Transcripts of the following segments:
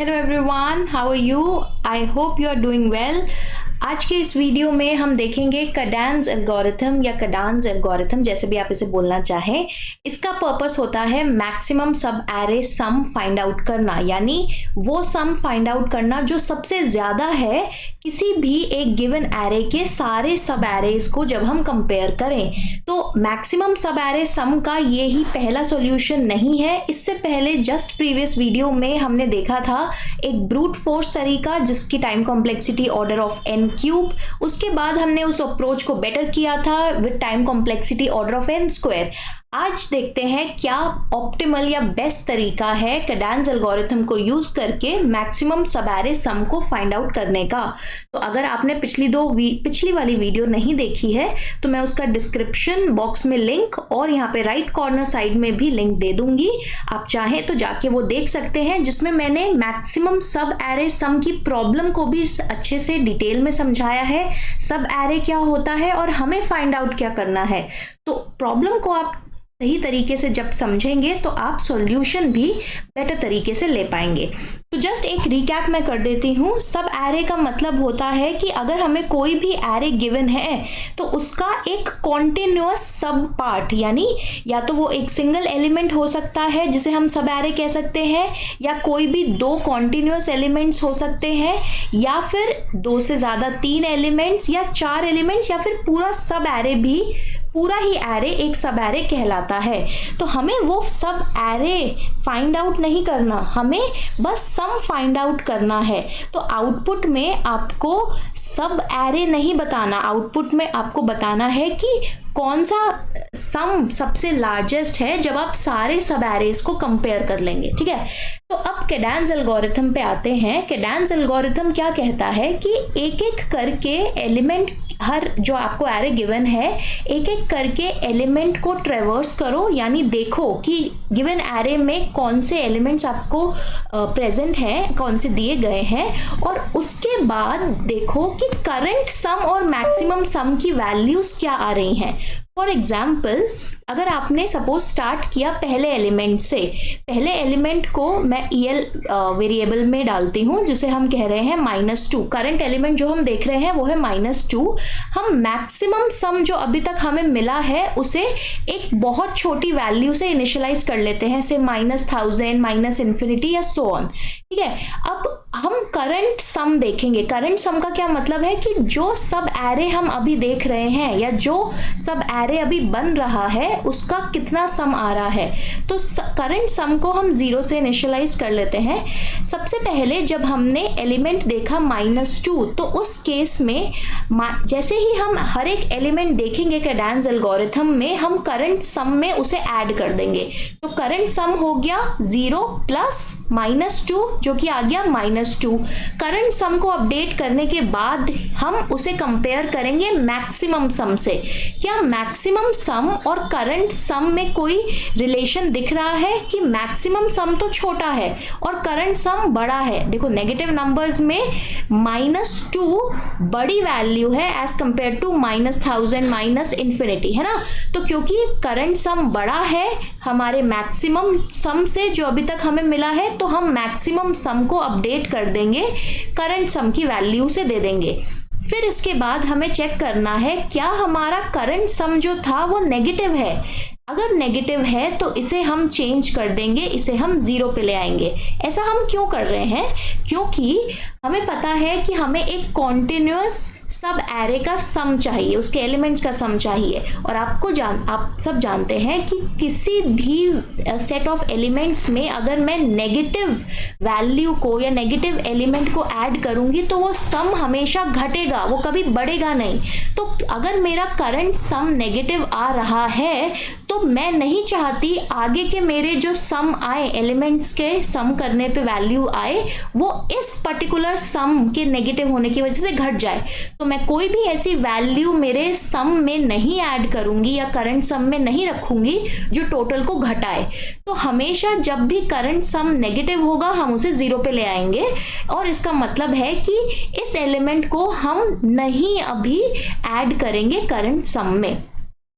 Hello everyone, how are you? I hope you are doing well. आज के इस video में हम देखेंगे कडान्स एल्गोरिथम या कडान्स एल्गोरिथम, जैसे भी आप इसे बोलना चाहें। इसका पर्पस होता है मैक्सिमम सब एरे सम फाइंड आउट करना, यानी वो सम फाइंड आउट करना जो सबसे ज़्यादा है किसी भी एक गिवन एरे के सारे सब एरेज को जब हम कंपेयर करें। तो मैक्सिमम सब एरे सम का ये ही पहला सॉल्यूशन नहीं है। इससे पहले जस्ट प्रीवियस वीडियो में हमने देखा था एक ब्रूट फोर्स तरीका जिसकी time complexity order of n cube. उसके बाद हमने उस अप्रोच को बेटर किया था with time complexity order of n square. आज देखते हैं क्या ऑप्टिमल या बेस्ट तरीका है कडान्स एल्गोरिथम को यूज करके मैक्सिमम सब एरे सम को फाइंड आउट करने का। तो अगर आपने पिछली वाली वीडियो नहीं देखी है तो मैं उसका डिस्क्रिप्शन बॉक्स में लिंक और यहाँ पे राइट कॉर्नर साइड में भी लिंक दे दूंगी। आप चाहें तो जाके वो देख सकते हैं, जिसमें मैंने मैक्सिमम सब एरे सम की प्रॉब्लम को भी अच्छे से डिटेल में समझाया है। सब एरे क्या होता है और हमें फाइंड आउट क्या करना है। तो प्रॉब्लम को आप सही तरीके से जब समझेंगे तो आप सॉल्यूशन भी बेटर तरीके से ले पाएंगे। तो जस्ट एक रिकैप मैं कर देती हूँ। सब एरे का मतलब होता है कि अगर हमें कोई भी एरे गिवन है तो उसका एक कॉन्टिन्यूअस सब पार्ट, यानी या तो वो एक सिंगल एलिमेंट हो सकता है जिसे हम सब एरे कह सकते हैं, या कोई भी दो कॉन्टिन्यूअस एलिमेंट्स हो सकते हैं, या फिर दो से ज़्यादा तीन एलिमेंट्स या चार एलिमेंट्स, या फिर पूरा सब एरे भी, पूरा ही एरे एक सब एरे कहलाता है। तो हमें वो सब एरे फाइंड आउट नहीं करना, हमें बस सम फाइंड आउट करना है। तो आउटपुट में आपको सब एरे नहीं बताना, आउटपुट में आपको बताना है कि कौन सा सम सबसे लार्जेस्ट है जब आप सारे सब एरेज को कंपेयर कर लेंगे। ठीक है, तो अब कडान्स एल्गोरिथम पे आते हैं। कडान्स एल्गोरिथम क्या कहता है कि एक एक करके एलिमेंट, हर जो आपको एरे गिवन है, एक एक करके एलिमेंट को ट्रेवर्स करो, यानी देखो कि गिवन एरे में कौन से एलिमेंट्स आपको प्रेजेंट हैं, कौन से दिए गए हैं, और उसके बाद देखो कि करंट सम और मैक्सिमम सम की वैल्यूज क्या आ रही हैं। फॉर एग्जाम्पल, अगर आपने सपोज स्टार्ट किया पहले एलिमेंट से, पहले एलिमेंट को मैं EL वेरिएबल में डालती हूँ जिसे हम कह रहे हैं -2। करंट एलिमेंट जो हम देख रहे हैं वो है -2। हम मैक्सिमम सम जो अभी तक हमें मिला है उसे एक बहुत छोटी वैल्यू से इनिशियलाइज कर लेते हैं, से -1000 -∞ या सो ऑन। ठीक है, अब हम करंट सम देखेंगे। करंट सम का क्या मतलब है कि जो सब एरे हम अभी देख रहे हैं या जो सब एरे अभी बन रहा है उसका कितना सम आ रहा है। तो करंट सम को हम 0 से इनिशियलाइज कर लेते हैं। सबसे पहले जब हमने एलिमेंट देखा -2, तो उस केस में जैसे ही हम हर एक एलिमेंट देखेंगे कडान्स एल्गोरिथम में, हम करंट सम में उसे ऐड कर देंगे। तो करंट सम हो गया 0 प्लस -2 जो कि आ गया -2। करंट सम को अपडेट करने के बाद हम उसे कंपेयर करेंगे मैक्सिमम सम से। क्या मैक्सिमम सम और करंट सम में कोई रिलेशन दिख रहा है कि मैक्सिमम सम तो छोटा है और करंट सम बड़ा है? देखो, नेगेटिव नंबर्स में -2 बड़ी वैल्यू है एज कंपेयर टू -1000 -∞, है ना। तो क्योंकि करंट सम बड़ा है हमारे मैक्सिमम सम से जो अभी तक हमें मिला है, तो हम मैक्सिमम सम को अपडेट कर देंगे, करंट सम की वैल्यू से दे देंगे। फिर इसके बाद हमें चेक करना है क्या हमारा करंट सम जो था वो नेगेटिव है। अगर नेगेटिव है तो इसे हम चेंज कर देंगे, इसे हम 0 पे ले आएंगे। ऐसा हम क्यों कर रहे हैं? क्योंकि हमें पता है कि हमें एक कॉन्टिन्यूअस सब एरे का सम चाहिए, उसके एलिमेंट्स का सम चाहिए। और आप सब जानते हैं कि किसी भी सेट ऑफ एलिमेंट्स में अगर मैं नेगेटिव वैल्यू को या नेगेटिव एलिमेंट को ऐड करूंगी तो वो सम हमेशा घटेगा, वो कभी बढ़ेगा नहीं। तो अगर मेरा करंट सम नेगेटिव आ रहा है तो मैं नहीं चाहती आगे के मेरे जो सम आए, एलिमेंट्स के सम करने पे वैल्यू आए, वो इस पर्टिकुलर सम के नेगेटिव होने की वजह से घट जाए। तो मैं कोई भी ऐसी वैल्यू मेरे सम में नहीं ऐड करूंगी या करंट सम में नहीं रखूंगी जो टोटल को घटाए। तो हमेशा जब भी करंट सम नेगेटिव होगा हम उसे 0 पे ले आएंगे, और इसका मतलब है कि इस एलिमेंट को हम नहीं अभी ऐड करेंगे करंट सम में।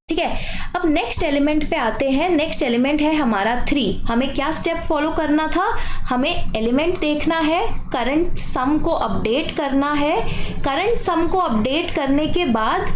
ठीक है, अब नेक्स्ट एलिमेंट पे आते हैं। नेक्स्ट एलिमेंट है हमारा 3। हमें क्या स्टेप फॉलो करना था, हमें एलिमेंट देखना है, करंट सम को अपडेट करना है। करंट सम को अपडेट करने के बाद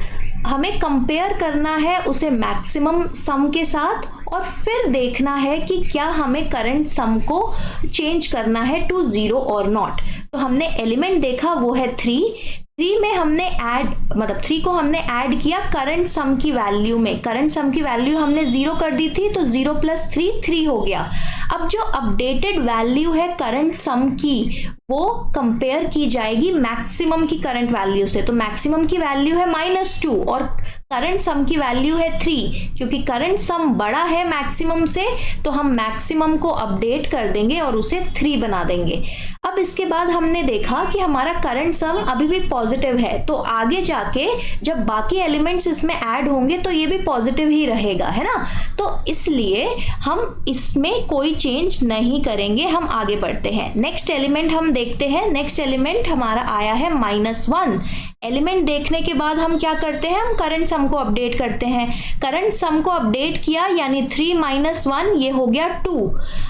हमें कंपेयर करना है उसे मैक्सिमम सम के साथ, और फिर देखना है कि क्या हमें करंट सम को चेंज करना है टू 0 और नॉट। तो हमने एलिमेंट देखा, वो है 3 में हमने ऐड, मतलब 3 को हमने ऐड किया करंट सम की वैल्यू में। करंट सम की वैल्यू हमने 0 कर दी थी, तो 0 + 3 3 हो गया। अब जो अपडेटेड वैल्यू है करंट सम की, वो कंपेयर की जाएगी मैक्सिमम की करंट वैल्यू से। तो मैक्सिमम की वैल्यू है -2 और करंट सम की वैल्यू है 3। क्योंकि करंट सम बड़ा है मैक्सिमम से, तो हम मैक्सिमम को अपडेट कर देंगे और उसे 3 बना देंगे। अब इसके बाद हमने देखा कि हमारा करंट सम अभी भी पॉजिटिव है, तो आगे जाके जब बाकी एलिमेंट्स इसमें ऐड होंगे तो ये भी पॉजिटिव ही रहेगा, है ना। तो इसलिए हम इसमें कोई चेंज नहीं करेंगे, हम आगे बढ़ते हैं। नेक्स्ट एलिमेंट हम देखते हैं। नेक्स्ट एलिमेंट हमारा आया है -1। एलिमेंट देखने के बाद हम क्या करते हैं, हम करंट सम को अपडेट करते हैं। करंट सम को अपडेट किया, यानी 3 - 1 ये हो गया 2।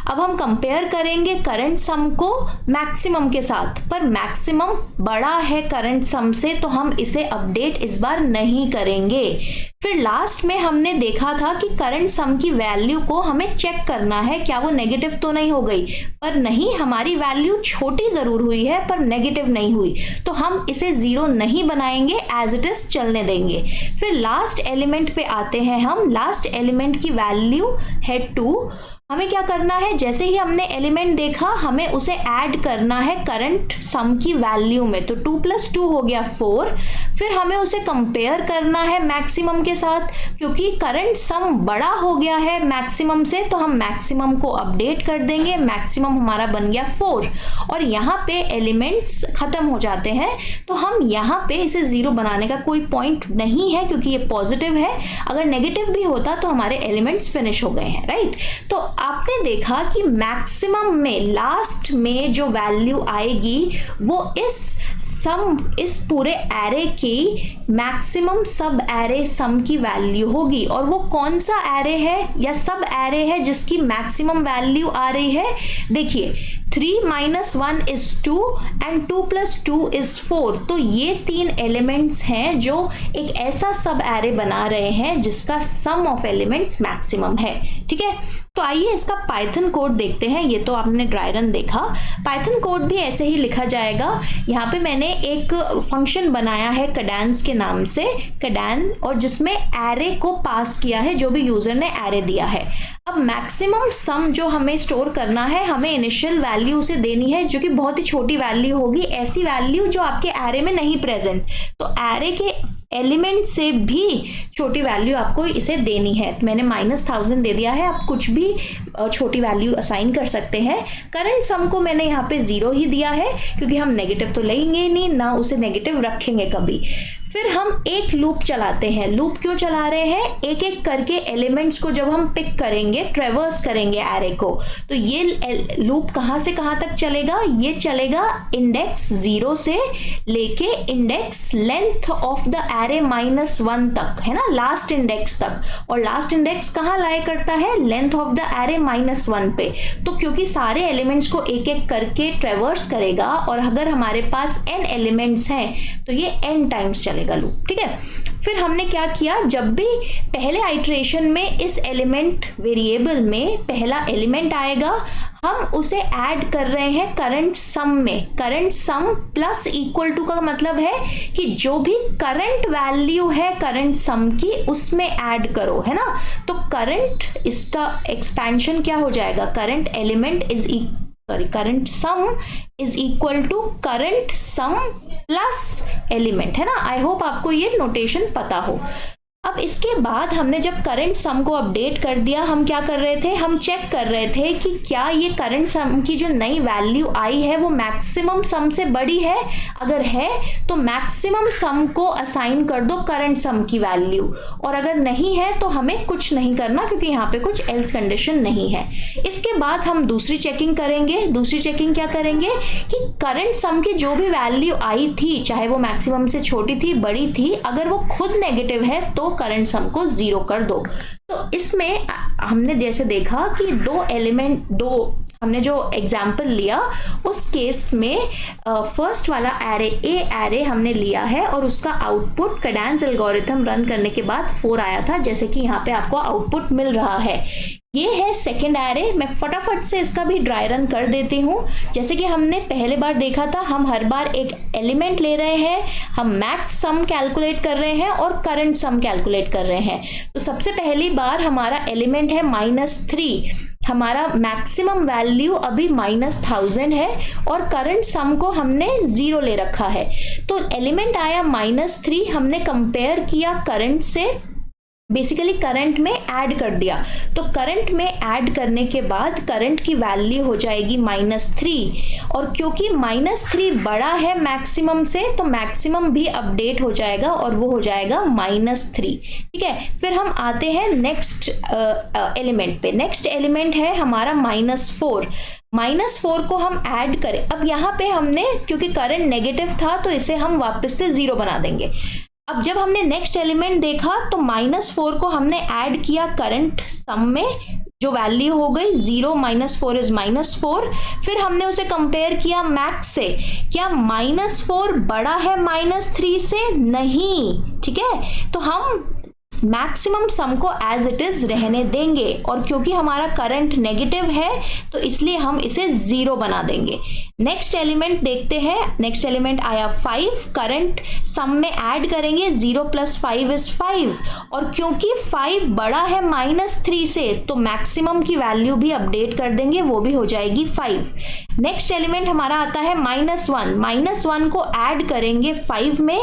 अब हम कंपेयर करेंगे करंट सम को मैक्सिमम के साथ, पर मैक्सिमम बड़ा है करंट सम से, तो हम इसे अपडेट इस बार नहीं करेंगे। फिर लास्ट में हमने देखा था कि करंट सम की वैल्यू को हमें चेक करना है, क्या वो नेगेटिव तो नहीं हो गई, पर नहीं, हमारी वैल्यू छोटी जरूर हुई है पर नेगेटिव नहीं हुई, तो हम इसे 0 नहीं बनाएंगे, एज इट इज चलने देंगे। फिर लास्ट एलिमेंट पे आते हैं हम। लास्ट एलिमेंट की वैल्यू है 2। हमें क्या करना है, जैसे ही हमने एलिमेंट देखा हमें उसे ऐड करना है करंट सम की वैल्यू में। तो 2 + 2 हो गया 4। फिर हमें उसे कंपेयर करना है मैक्सिमम के साथ, क्योंकि करंट सम बड़ा हो गया है मैक्सिमम से, तो हम मैक्सिमम को अपडेट कर देंगे। मैक्सिमम हमारा बन गया 4 और यहाँ पे एलिमेंट्स खत्म हो जाते हैं, तो हम यहाँ पे इसे 0 बनाने का कोई पॉइंट नहीं है, क्योंकि ये पॉजिटिव है। अगर नेगेटिव भी होता तो हमारे एलिमेंट्स फिनिश हो गए हैं, राइट। तो आपने देखा कि मैक्सिमम में लास्ट में जो वैल्यू आएगी वो इस पूरे एरे की मैक्सिमम सब एरे सम की वैल्यू होगी। और वो कौन सा एरे है या सब एरे है जिसकी मैक्सिमम वैल्यू आ रही है, देखिए 3 - 1 = 2 एंड 2 + 2 = 4। तो ये 3 एलिमेंट्स हैं जो एक ऐसा सब एरे बना रहे हैं जिसका सम ऑफ एलिमेंट्स मैक्सिमम है, ठीक है। तो आइए इसका पाइथन कोड देखते हैं। ये तो आपने ड्राई रन देखा, पाइथन कोड भी ऐसे ही लिखा जाएगा। यहाँ पे मैंने एक फंक्शन बनाया है कैडेंस के नाम से, कैडेन, और जिसमें एरे को पास किया है जो भी यूजर ने एरे दिया है। अब मैक्सिमम सम जो हमें स्टोर करना है, हमें इनिशियल वैल्यू उसे देनी है जो कि बहुत ही छोटी वैल्यू होगी, ऐसी वैल्यू जो आपके एरे में नहीं प्रेजेंट। तो एरे के एलिमेंट से भी छोटी वैल्यू आपको इसे देनी है। मैंने -1000 दे दिया है, आप कुछ भी छोटी वैल्यू असाइन कर सकते हैं। करंट सम को मैंने यहाँ पे 0 ही दिया है, क्योंकि हम नेगेटिव तो लेंगे नहीं, ना उसे नेगेटिव रखेंगे कभी। फिर हम एक लूप चलाते हैं। लूप क्यों चला रहे हैं, एक एक करके एलिमेंट्स को जब हम पिक करेंगे, ट्रेवर्स करेंगे एरे को, तो ये लूप कहाँ से कहाँ तक चलेगा, ये चलेगा इंडेक्स 0 से लेके index length of the array -1 तक, है ना, लास्ट इंडेक्स तक। और लास्ट इंडेक्स कहाँ लाया करता है, लेंथ ऑफ द एरे -1 पे। तो क्योंकि सारे एलिमेंट्स को एक एक करके ट्रेवर्स करेगा, और अगर हमारे पास n एलिमेंट्स हैं तो ये n टाइम्स चलेगा लूप, ठीक है। फिर हमने क्या किया, जब भी पहले आइट्रेशन में इस एलिमेंट वेरिएबल में पहला एलिमेंट आएगा, हम उसे ऐड कर रहे हैं करंट सम में। Current sum plus equal to का मतलब है कि जो भी करंट वैल्यू है करंट सम की उसमें ऐड करो, है ना। तो करंट, इसका एक्सपेंशन क्या हो जाएगा, current element current sum is equal to current sum plus element, है ना। आई होप आपको ये नोटेशन पता हो। अब इसके बाद हमने जब करंट सम को अपडेट कर दिया, हम क्या कर रहे थे, हम चेक कर रहे थे कि क्या ये करंट सम की जो नई वैल्यू आई है वो मैक्सिमम सम से बड़ी है। अगर है तो मैक्सिमम सम को असाइन कर दो करंट सम की वैल्यू, और अगर नहीं है तो हमें कुछ नहीं करना, क्योंकि यहाँ पे कुछ एल्स कंडीशन नहीं है। इसके बाद हम दूसरी चेकिंग करेंगे। दूसरी चेकिंग क्या करेंगे कि करंट सम की जो भी वैल्यू आई थी, चाहे वो मैक्सिमम से छोटी थी बड़ी थी, अगर वो खुद नेगेटिव है तो करंट सम को 0 कर दो। तो इसमें हमने जैसे देखा कि हमने जो एग्जाम्पल लिया उस केस में फर्स्ट वाला एरे एरे हमने लिया है और उसका आउटपुट कैडेंस एल्गोरिथम रन करने के बाद 4 आया था, जैसे कि यहाँ पे आपको आउटपुट मिल रहा है। ये है सेकेंड एरे। मैं फटाफट से इसका भी ड्राई रन कर देती हूँ। जैसे कि हमने पहले बार देखा था, हम हर बार एक एलिमेंट ले रहे हैं, हम मैक्स सम कैलकुलेट कर रहे हैं और करंट सम कैलकुलेट कर रहे हैं। तो सबसे पहली बार हमारा एलिमेंट है -3, हमारा मैक्सिमम वैल्यू अभी -1000 है और करंट सम को हमने 0 ले रखा है। तो एलिमेंट आया -3, हमने कंपेयर किया करंट से, बेसिकली करंट में ऐड कर दिया। तो करंट में ऐड करने के बाद करंट की वैल्यू हो जाएगी -3, और क्योंकि -3 बड़ा है मैक्सिमम से तो मैक्सिमम भी अपडेट हो जाएगा और वो हो जाएगा -3। ठीक है, फिर हम आते हैं नेक्स्ट एलिमेंट पे। नेक्स्ट एलिमेंट है हमारा -4। -4 को हम ऐड करें। अब यहाँ पे हमने, क्योंकि करंट नेगेटिव था तो इसे हम वापस से 0 बना देंगे। अब जब हमने नेक्स्ट एलिमेंट देखा तो -4 को हमने ऐड किया करंट सम में, जो वैल्यू हो गई 0 -4 इज -4। फिर हमने उसे कंपेयर किया मैक्स से। क्या -4 बड़ा है -3 से? नहीं। ठीक है, तो हम मैक्सिमम सम को एज इट इज रहने देंगे, और क्योंकि हमारा करंट नेगेटिव है तो इसलिए हम इसे 0 बना देंगे। नेक्स्ट एलिमेंट देखते हैं। नेक्स्ट एलिमेंट आया 5, करंट सम में ऐड करेंगे, 0 + 5 इज 5, और क्योंकि 5 बड़ा है -3 से तो मैक्सिमम की वैल्यू भी अपडेट कर देंगे, वो भी हो जाएगी 5। नेक्स्ट एलिमेंट हमारा आता है -1। -1 को ऐड करेंगे 5 में।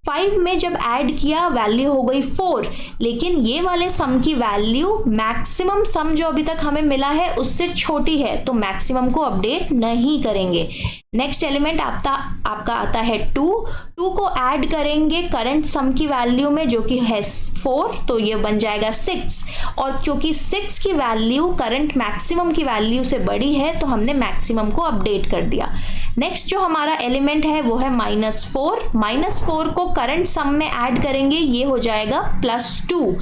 5 में जब ऐड किया वैल्यू हो गई 4, लेकिन ये वाले सम की वैल्यू मैक्सिमम सम जो अभी तक हमें मिला है उससे छोटी है, तो मैक्सिमम को अपडेट नहीं करेंगे। नेक्स्ट एलिमेंट आपका आता है 2 को ऐड करेंगे करंट सम की वैल्यू में, जो कि है 4, तो ये बन जाएगा 6, और क्योंकि 6 की वैल्यू करंट मैक्सिमम की वैल्यू से बड़ी है तो हमने मैक्सिमम को अपडेट कर दिया। नेक्स्ट जो हमारा एलिमेंट है वो है -4। -4 को करंट सम में ऐड करेंगे, ये हो जाएगा +2,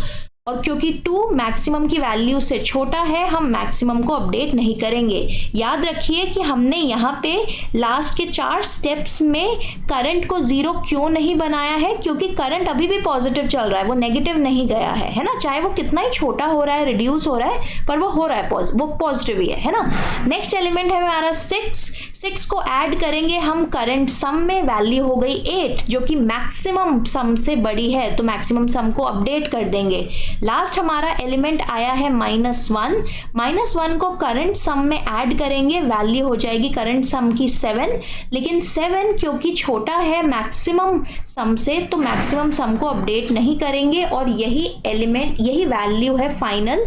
और क्योंकि 2 मैक्सिमम की वैल्यू से छोटा है हम मैक्सिमम को अपडेट नहीं करेंगे। याद रखिए कि हमने यहाँ पे लास्ट के 4 स्टेप्स में करंट को 0 क्यों नहीं बनाया है, क्योंकि करंट अभी भी पॉजिटिव चल रहा है, वो नेगेटिव नहीं गया है ना। चाहे वो कितना ही छोटा हो रहा है, रिड्यूस हो रहा है, पर वो हो रहा है, वो पॉजिटिव ही है ना। नेक्स्ट एलिमेंट है हमारा 6 को ऐड करेंगे हम करंट सम में, वैल्यू हो गई 8, जो कि मैक्सिमम सम से बड़ी है, तो मैक्सिमम सम को अपडेट कर देंगे। लास्ट हमारा एलिमेंट आया है -1 को करंट सम में ऐड करेंगे, वैल्यू हो जाएगी करंट सम की 7, लेकिन 7 क्योंकि छोटा है मैक्सिमम सम से तो मैक्सिमम सम को अपडेट नहीं करेंगे, और यही वैल्यू है फाइनल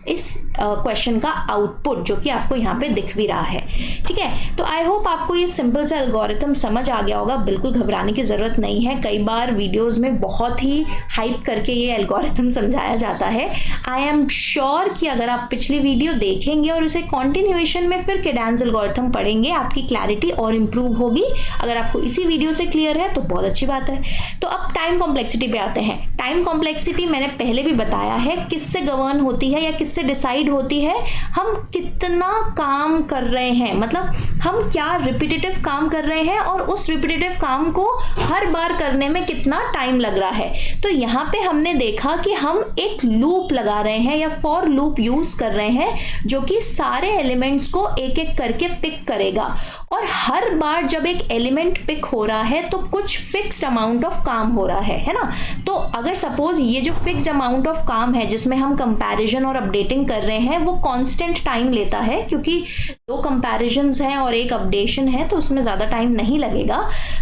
इस क्वेश्चन का आउटपुट, जो कि आपको यहाँ पे दिख भी रहा है। ठीक है, तो आई होप आपको ये सिंपल सा एल्गोरिथम समझ आ गया होगा। बिल्कुल घबराने की ज़रूरत नहीं है। कई बार वीडियोस में बहुत ही हाइप करके ये एल्गोरिथम समझाया जाता है। आई एम श्योर कि अगर आप पिछली वीडियो देखेंगे और उसे कॉन्टिन्यूएशन में फिर कैडेंस एल्गोरिथम पढ़ेंगे, आपकी क्लैरिटी और इम्प्रूव होगी। अगर आपको इसी वीडियो से क्लियर है तो बहुत अच्छी बात है। तो अब टाइम कॉम्प्लेक्सिटी पे आते हैं। टाइम कॉम्प्लेक्सिटी मैंने पहले भी बताया है किससे गवर्न होती है या किससे डिसाइड होती है, हम कितना काम कर रहे हैं, मतलब हम क्या रिपीटेटिव काम कर रहे हैं और उस रिपीटेटिव काम को हर बार करने में कितना टाइम लग रहा है। तो यहाँ पे हमने देखा कि हम एक लूप लगा रहे हैं या फॉर लूप यूज कर रहे हैं, जो कि सारे एलिमेंट्स को एक एक करके पिक करेगा, और हर बार जब एक एलिमेंट पिक हो रहा है तो कुछ फिक्स्ड अमाउंट ऑफ काम हो रहा है ना। तो अगर सपोज ये जो फिक्स्ड अमाउंट ऑफ काम है जिसमें हम कंपैरिजन और अपडेटिंग कर रहे हैं, वो कांस्टेंट टाइम लेता है, क्योंकि 2 कंपैरिजन्स हैं और एक अपडेशन है तो उसमें ज़्यादा टाइम नहीं लगेगा।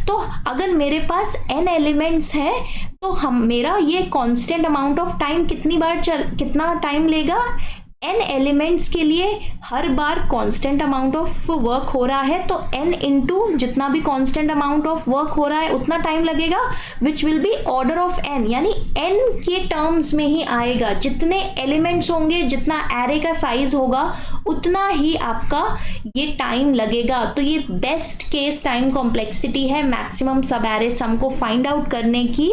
तो अगर मेरे पास n एलिमेंट्स हैं तो मेरा ये कांस्टेंट अमाउंट ऑफ टाइम कितना टाइम लेगा, n एलिमेंट्स के लिए हर बार कांस्टेंट अमाउंट ऑफ वर्क हो रहा है, तो n इंटू जितना भी कांस्टेंट अमाउंट ऑफ वर्क हो रहा है उतना टाइम लगेगा, which will be order of n, यानी n के टर्म्स में ही आएगा। जितने एलिमेंट्स होंगे, जितना एरे का साइज होगा, उतना ही आपका ये टाइम लगेगा। तो ये बेस्ट केस टाइम कॉम्प्लेक्सिटी है मैक्सिमम सब एरे सम को फाइंड आउट करने की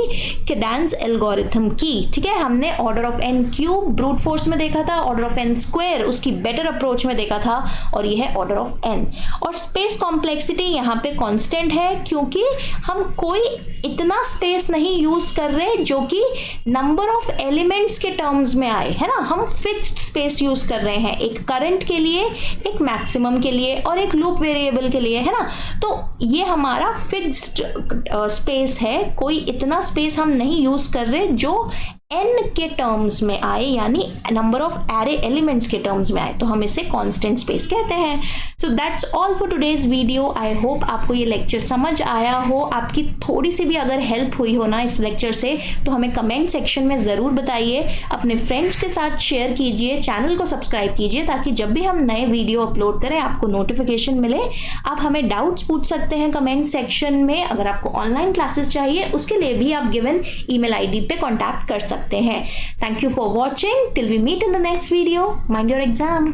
कैडेंस एल्गोरिथम की। ठीक है, हमने order of n cube brute force में देखा था, ऑर्डर ऑफ n स्क्वायर उसकी बेटर अप्रोच में देखा था, और ये है ऑर्डर ऑफ n। और स्पेस कॉम्प्लेक्सिटी यहाँ पे कांस्टेंट है क्योंकि हम कोई इतना स्पेस नहीं यूज कर रहे जो कि नंबर ऑफ एलिमेंट्स के टर्म्स में आए, है ना। हम फिक्स्ड स्पेस यूज कर रहे हैं, एक करंट के लिए, एक मैक्सिमम के लिए और एक लूप वेरिएबल के लिए, है ना। तो ये हमारा फिक्स्ड स्पेस है, कोई इतना स्पेस हम नहीं यूज कर रहे जो n के टर्म्स में आए, यानी नंबर ऑफ एरे एलिमेंट्स के टर्म्स में आए, तो हम इसे कांस्टेंट स्पेस कहते हैं। So that's all for today's video. I hope आपको ये लेक्चर समझ आया हो। आपकी थोड़ी सी भी अगर हेल्प हुई हो ना इस लेक्चर से, तो हमें कमेंट सेक्शन में ज़रूर बताइए, अपने फ्रेंड्स के साथ शेयर कीजिए, चैनल को सब्सक्राइब कीजिए ताकि जब भी हम नए वीडियो अपलोड करें आपको नोटिफिकेशन मिले। आप हमें डाउट्स पूछ सकते हैं कमेंट सेक्शन में। अगर आपको ऑनलाइन क्लासेस चाहिए उसके लिए भी आप गिवन ईमेल आईडी पे कॉन्टैक्ट कर सकते हैं। Thank you for watching. Till we meet in the next video. Mind your exam.